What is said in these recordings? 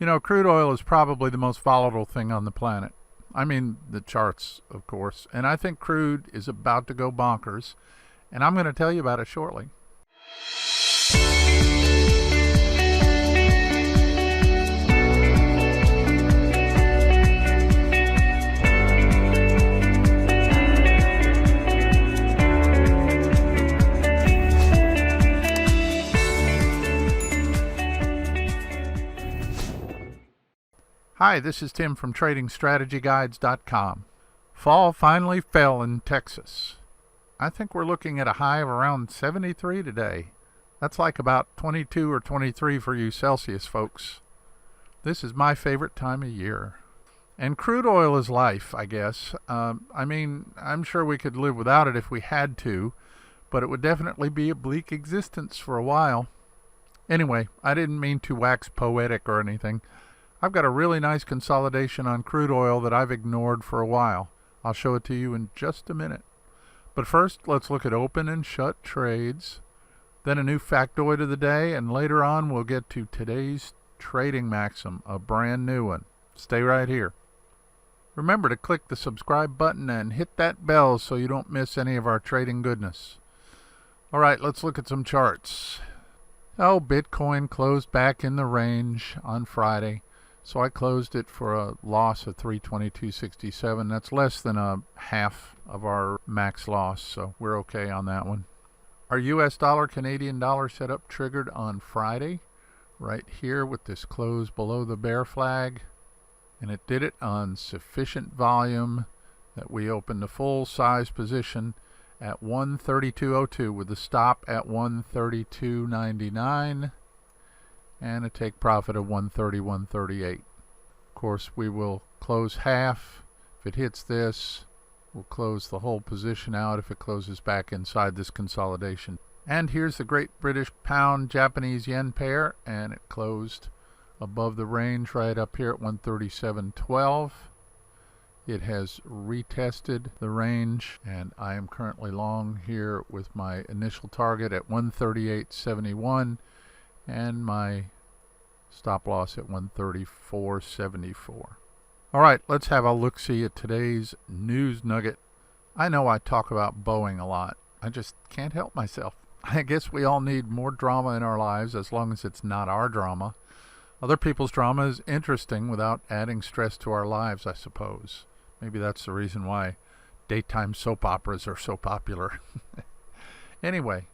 You know, crude oil is probably the most volatile thing on the planet. I mean, the charts, of course. And I think crude is about to go bonkers. And I'm going to tell you about it shortly. Hi, this is Tim from TradingStrategyGuides.com. Fall finally fell in Texas. I think we're looking at a high of around 73 today. That's like about 22 or 23 for you Celsius folks. This is my favorite time of year. And crude oil is life, I guess. I mean, I'm sure we could live without it if we had to, but it would definitely be a bleak existence for a while. Anyway, I didn't mean to wax poetic or anything. I've got a really nice consolidation on crude oil that I've ignored for a while. I'll show it to you in just a minute. But first, let's look at open and shut trades, then a new factoid of the day, and later on we'll get to today's trading maxim, a brand new one. Stay right here. Remember to click the subscribe button and hit that bell so you don't miss any of our trading goodness. All right, let's look at some charts. Oh, Bitcoin closed back in the range on Friday. So I closed it for a loss of 322.67. That's less than a half of our max loss, so we're okay on that one. Our US dollar Canadian dollar setup triggered on Friday, right here with this close below the bear flag, and it did it on sufficient volume that we opened a full size position at 132.02 with the stop at 132.99. and a take profit of 131.38. Of course, we will close half. If it hits this, we'll close the whole position out if it closes back inside this consolidation. And here's the Great British Pound Japanese Yen pair, and it closed above the range right up here at 137.12. It has retested the range, and I am currently long here with my initial target at 138.71. and my stop loss at 134.74. All right, let's have a look-see at today's news nugget. I know I talk about Boeing a lot. I just can't help myself. I guess we all need more drama in our lives as long as it's not our drama. Other people's drama is interesting without adding stress to our lives, I suppose. Maybe that's the reason why daytime soap operas are so popular. Anyway,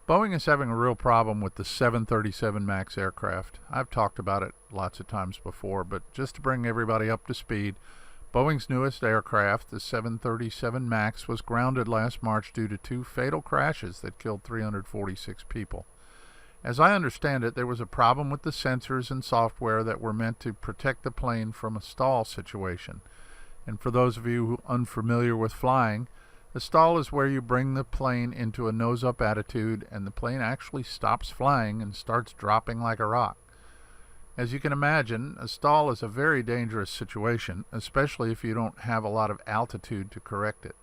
Boeing is having a real problem with the 737 MAX aircraft. I've talked about it lots of times before, but just to bring everybody up to speed, Boeing's newest aircraft, the 737 MAX, was grounded last March due to 2 fatal crashes that killed 346 people. As I understand it, there was a problem with the sensors and software that were meant to protect the plane from a stall situation. And for those of you who are unfamiliar with flying, a stall is where you bring the plane into a nose-up attitude and the plane actually stops flying and starts dropping like a rock. As you can imagine, a stall is a very dangerous situation, especially if you don't have a lot of altitude to correct it.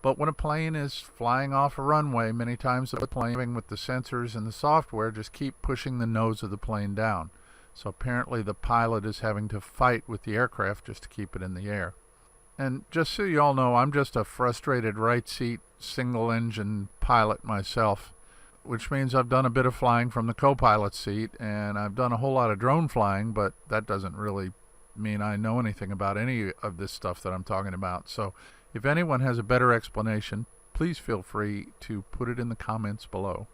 But when a plane is flying off a runway, many times the plane with the sensors and the software just keep pushing the nose of the plane down. So apparently the pilot is having to fight with the aircraft just to keep it in the air. And just so you all know, I'm just a frustrated right seat single engine pilot myself, which means I've done a bit of flying from the co-pilot seat, and I've done a whole lot of drone flying, but that doesn't really mean I know anything about any of this stuff that I'm talking about. So if anyone has a better explanation, please feel free to put it in the comments below.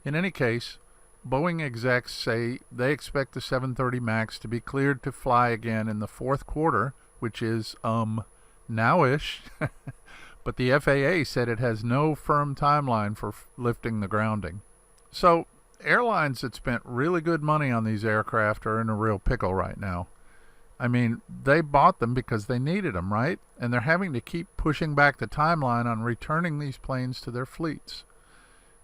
In any case, Boeing execs say they expect the 737 MAX to be cleared to fly again in the fourth quarter, which is nowish, but the FAA said it has no firm timeline for lifting the grounding. So airlines that spent really good money on these aircraft are in a real pickle right now. I mean, they bought them because they needed them, right? And they're having to keep pushing back the timeline on returning these planes to their fleets.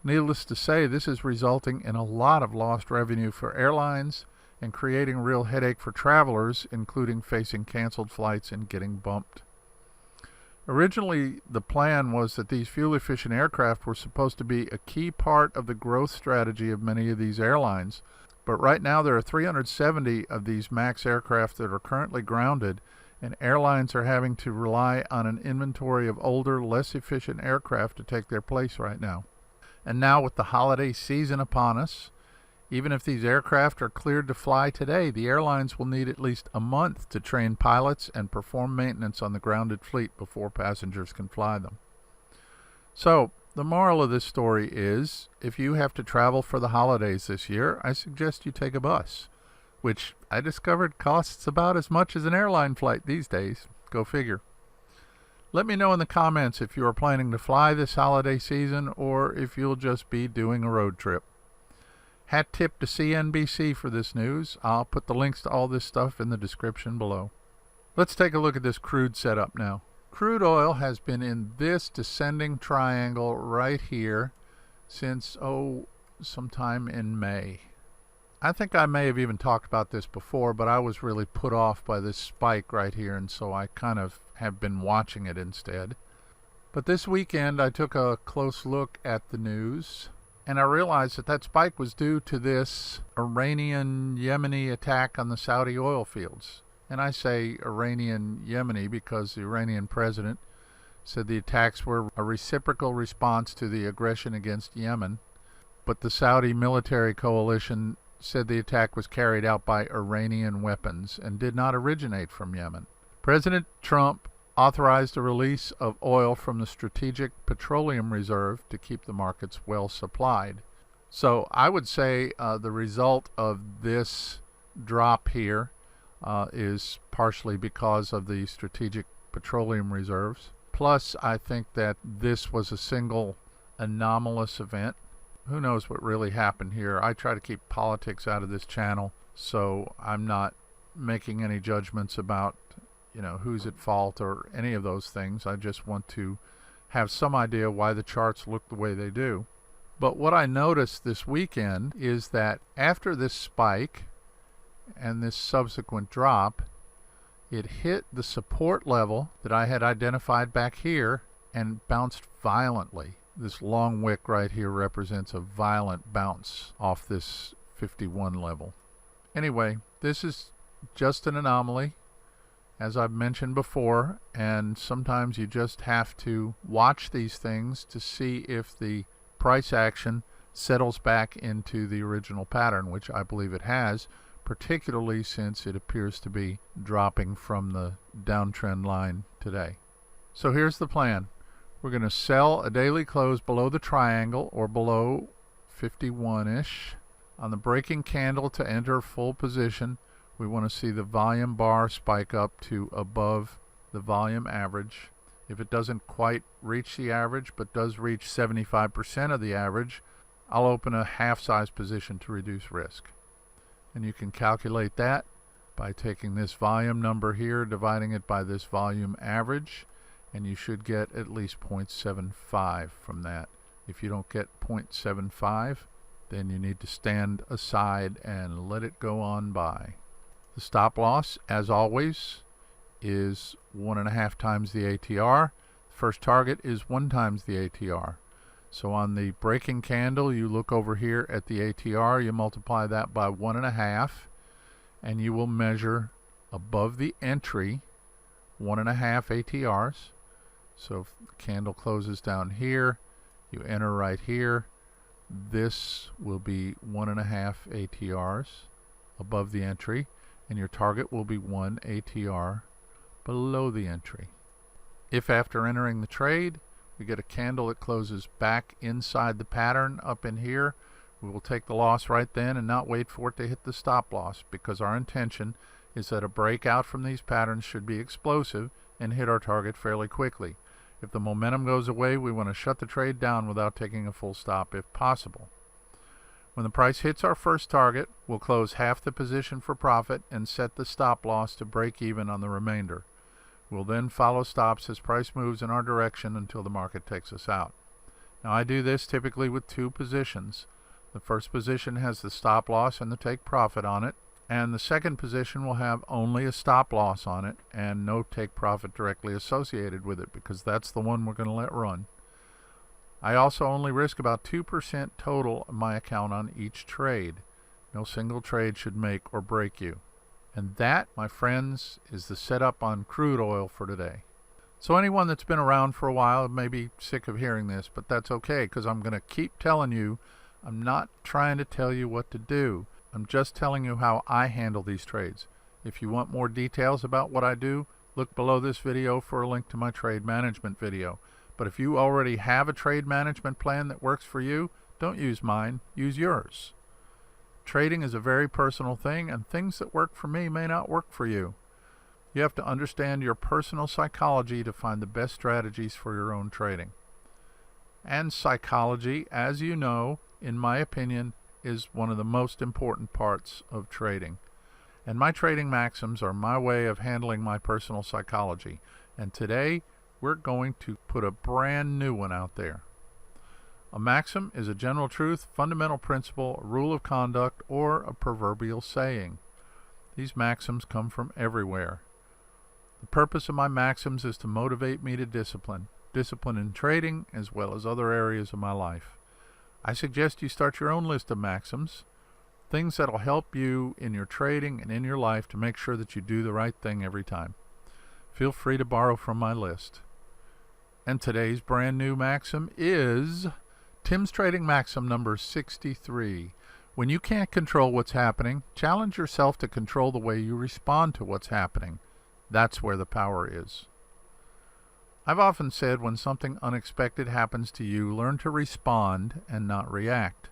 Needless to say, this is resulting in a lot of lost revenue for airlines and creating a real headache for travelers, including facing canceled flights and getting bumped. Originally, the plan was that these fuel-efficient aircraft were supposed to be a key part of the growth strategy of many of these airlines, But right now there are 370 of these MAX aircraft that are currently grounded, and airlines are having to rely on an inventory of older, less efficient aircraft to take their place right now. And now with the holiday season upon us, even if these aircraft are cleared to fly today, the airlines will need at least a month to train pilots and perform maintenance on the grounded fleet before passengers can fly them. So, the moral of this story is, if you have to travel for the holidays this year, I suggest you take a bus, which I discovered costs about as much as an airline flight these days. Go figure. Let me know in the comments if you are planning to fly this holiday season or if you'll just be doing a road trip. Hat tip to CNBC for this news. I'll put the links to all this stuff in the description below. Let's take a look at this crude setup now. Crude oil has been in this descending triangle right here since, sometime in May. I think I may have even talked about this before, but I was really put off by this spike right here, and so I kind of have been watching it instead. But this weekend I took a close look at the news, and I realized that that spike was due to this Iranian-Yemeni attack on the Saudi oil fields. And I say Iranian-Yemeni because the Iranian president said the attacks were a reciprocal response to the aggression against Yemen. But the Saudi military coalition said the attack was carried out by Iranian weapons and did not originate from Yemen. President Trump authorized a release of oil from the Strategic Petroleum Reserve to keep the markets well supplied. So I would say the result of this drop here is partially because of the Strategic Petroleum Reserves. Plus, I think that this was a single anomalous event. Who knows what really happened here? I try to keep politics out of this channel, so I'm not making any judgments about who's at fault or any of those things. I just want to have some idea why the charts look the way they do. But what I noticed this weekend is that after this spike and this subsequent drop, it hit the support level that I had identified back here and bounced violently. This long wick right here represents a violent bounce off this 51 level. Anyway, this is just an anomaly, as I've mentioned before, and sometimes you just have to watch these things to see if the price action settles back into the original pattern, which I believe it has, particularly since it appears to be dropping from the downtrend line today. So here's the plan. We're going to sell a daily close below the triangle, or below 51-ish. On the breaking candle to enter full position, we want to see the volume bar spike up to above the volume average. If it doesn't quite reach the average, but does reach 75% of the average, I'll open a half-size position to reduce risk. And you can calculate that by taking this volume number here, dividing it by this volume average, and you should get at least 0.75 from that. If you don't get 0.75, then you need to stand aside and let it go on by. The stop loss, as always, is 1.5 times the ATR. The first target is 1 times the ATR. So on the breaking candle, you look over here at the ATR, you multiply that by 1.5, and you will measure above the entry 1.5 ATRs. So if the candle closes down here, you enter right here. This will be 1.5 ATRs above the entry, and your target will be 1 ATR below the entry. If after entering the trade we get a candle that closes back inside the pattern up in here, we will take the loss right then and not wait for it to hit the stop loss, because our intention is that a breakout from these patterns should be explosive and hit our target fairly quickly. If the momentum goes away, we want to shut the trade down without taking a full stop if possible. When the price hits our first target, we'll close half the position for profit and set the stop loss to break even on the remainder. We'll then follow stops as price moves in our direction until the market takes us out. Now I do this typically with 2 positions. The first position has the stop loss and the take profit on it, and the second position will have only a stop loss on it and no take profit directly associated with it, because that's the one we're going to let run. I also only risk about 2% total of my account on each trade. No single trade should make or break you. And that, my friends, is the setup on crude oil for today. So anyone that's been around for a while may be sick of hearing this, but that's okay, because I'm going to keep telling you. I'm not trying to tell you what to do. I'm just telling you how I handle these trades. If you want more details about what I do, look below this video for a link to my trade management video. But if you already have a trade management plan that works for you, don't use mine, use yours. Trading is a very personal thing, and things that work for me may not work for you. You have to understand your personal psychology to find the best strategies for your own trading. And psychology, as you know, in my opinion, is one of the most important parts of trading. And my trading maxims are my way of handling my personal psychology. And today, we're going to put a brand new one out there. A maxim is a general truth, fundamental principle, a rule of conduct, or a proverbial saying. These maxims come from everywhere. The purpose of my maxims is to motivate me to discipline in trading as well as other areas of my life. I suggest you start your own list of maxims, things that will help you in your trading and in your life to make sure that you do the right thing every time. Feel free to borrow from my list. And today's brand new maxim is Tim's Trading Maxim number 63. When you can't control what's happening, challenge yourself to control the way you respond to what's happening. That's where the power is. I've often said when something unexpected happens to you, learn to respond and not react.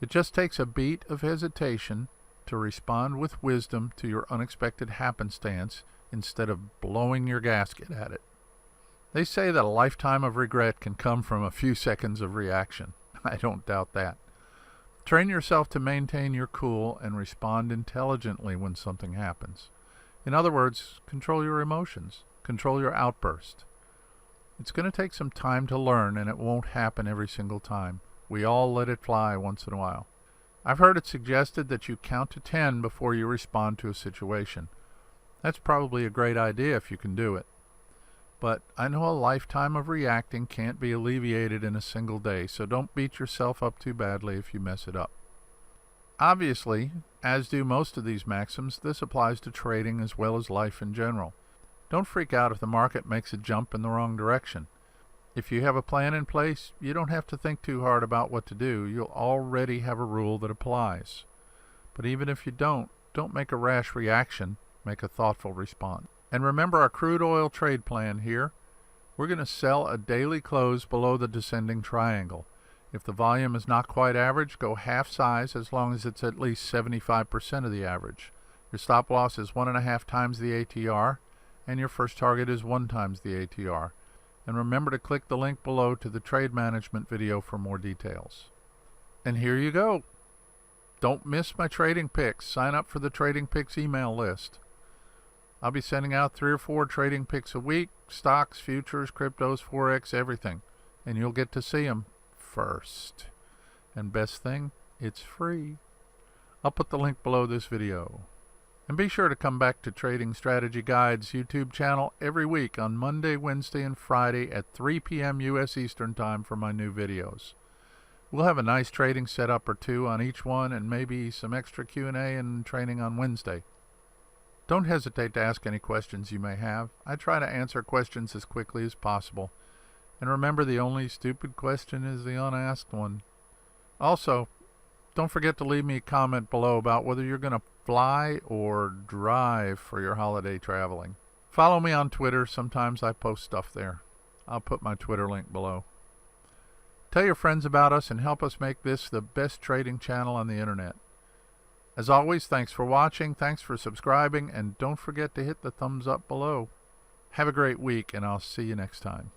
It just takes a beat of hesitation to respond with wisdom to your unexpected happenstance instead of blowing your gasket at it. They say that a lifetime of regret can come from a few seconds of reaction. I don't doubt that. Train yourself to maintain your cool and respond intelligently when something happens. In other words, control your emotions. Control your outburst. It's going to take some time to learn, and it won't happen every single time. We all let it fly once in a while. I've heard it suggested that you count to 10 before you respond to a situation. That's probably a great idea if you can do it. But I know a lifetime of reacting can't be alleviated in a single day, so don't beat yourself up too badly if you mess it up. Obviously, as do most of these maxims, this applies to trading as well as life in general. Don't freak out if the market makes a jump in the wrong direction. If you have a plan in place, you don't have to think too hard about what to do. You'll already have a rule that applies. But even if you don't make a rash reaction, make a thoughtful response. And remember our crude oil trade plan here. We're going to sell a daily close below the descending triangle. If the volume is not quite average, go half size as long as it's at least 75% of the average. Your stop loss is 1.5 times the ATR, and your first target is 1 times the ATR. And remember to click the link below to the trade management video for more details. And here you go. Don't miss my trading picks. Sign up for the Trading Picks email list. I'll be sending out 3 or 4 trading picks a week, stocks, futures, cryptos, forex, everything. And you'll get to see them first. And best thing, it's free. I'll put the link below this video. And be sure to come back to Trading Strategy Guide's YouTube channel every week on Monday, Wednesday, and Friday at 3 p.m. U.S. Eastern Time for my new videos. We'll have a nice trading setup or two on each one and maybe some extra Q&A and training on Wednesday. Don't hesitate to ask any questions you may have. I try to answer questions as quickly as possible. And remember, the only stupid question is the unasked one. Also, don't forget to leave me a comment below about whether you're going to fly or drive for your holiday traveling. Follow me on Twitter. Sometimes I post stuff there. I'll put my Twitter link below. Tell your friends about us and help us make this the best trading channel on the internet. As always, thanks for watching, thanks for subscribing, and don't forget to hit the thumbs up below. Have a great week, and I'll see you next time.